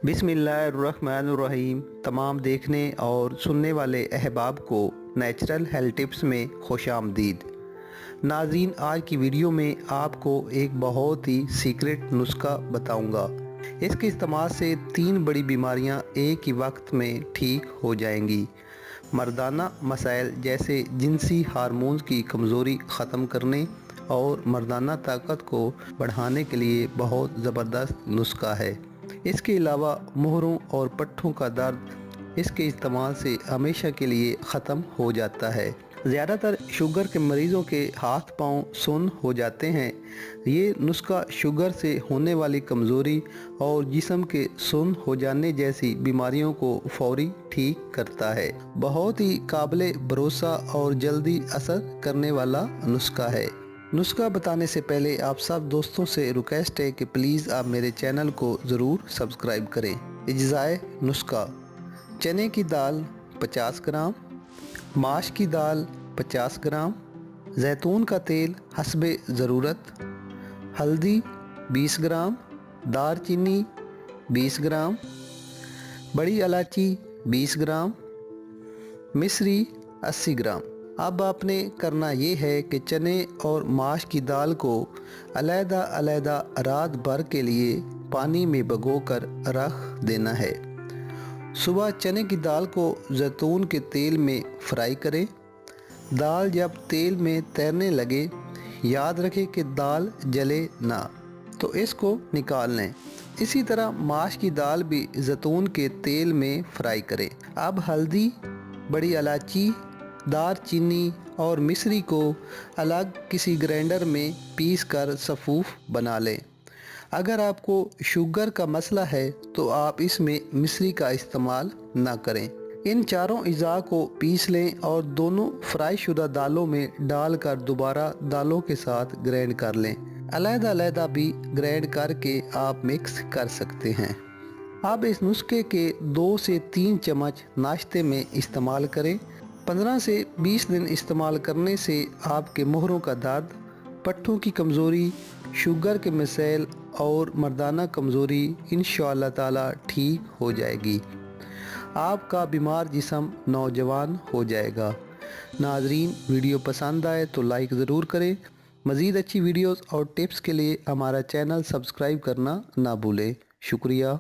बिस्मिल्लाहिर्रहमानिर्रहीम। तमाम देखने और सुनने वाले अहबाब को नेचुरल हेल्थ टिप्स में खुश आमदीद। नाज़रीन, आज की वीडियो में आपको एक बहुत ही सीक्रेट नुस्खा बताऊंगा। इसके इस्तेमाल से 3 बड़ी बीमारियां एक ही वक्त में ठीक हो जाएंगी। मर्दाना मसाइल जैसे जिनसी हार्मोन्स की कमज़ोरी ख़त्म करने और मर्दाना ताकत को बढ़ाने के लिए बहुत ज़बरदस्त नुस्खा है। इसके अलावा मुहरों और पट्ठों का दर्द इसके इस्तेमाल से हमेशा के लिए ख़त्म हो जाता है। ज़्यादातर शुगर के मरीज़ों के हाथ पांव सुन्न हो जाते हैं। ये नुस्खा शुगर से होने वाली कमज़ोरी और जिस्म के सुन्न हो जाने जैसी बीमारियों को फौरी ठीक करता है। बहुत ही काबिल भरोसा और जल्दी असर करने वाला नुस्खा है। नुस्खा बताने से पहले आप सब दोस्तों से रिक्वेस्ट है कि प्लीज़ आप मेरे चैनल को ज़रूर सब्सक्राइब करें। इज्ज़ाए नुस्खा: चने की दाल 50 ग्राम, माश की दाल 50 ग्राम, जैतून का तेल हस्बे ज़रूरत, हल्दी 20 ग्राम, दारचीनी 20 ग्राम, बड़ी इलायची 20 ग्राम, मिश्री 80 ग्राम। अब आपने करना ये है कि चने और माश की दाल को अलग-अलग रात भर के लिए पानी में भिगोकर रख देना है। सुबह चने की दाल को जैतून के तेल में फ्राई करें। दाल जब तेल में तैरने लगे, याद रखें कि दाल जले ना, तो इसको निकाल लें। इसी तरह माश की दाल भी जैतून के तेल में फ्राई करें। अब हल्दी, बड़ी इलायची, दारचीनी और मिश्री को अलग किसी ग्राइंडर में पीस कर सफ़ूफ बना लें। अगर आपको शुगर का मसला है तो आप इसमें मिश्री का इस्तेमाल ना करें। इन चारों अज़ा को पीस लें और दोनों फ्राई शुदा दालों में डालकर दोबारा दालों के साथ ग्राइंड कर लें। अलग-अलग भी ग्राइंड करके आप मिक्स कर सकते हैं। अब इस नुस्खे के 2 से 3 चम्मच नाश्ते में इस्तेमाल करें। 15 से 20 दिन इस्तेमाल करने से आपके मुहरों का दर्द, पट्ठों की कमज़ोरी, शुगर के मसाइल और मर्दाना कमज़ोरी इंशाअल्लाह ताला ठीक हो जाएगी। आपका बीमार जिस्म नौजवान हो जाएगा। नाज़रीन, वीडियो पसंद आए तो लाइक ज़रूर करें। मज़ीद अच्छी वीडियोस और टिप्स के लिए हमारा चैनल सब्सक्राइब करना ना भूलें। शुक्रिया।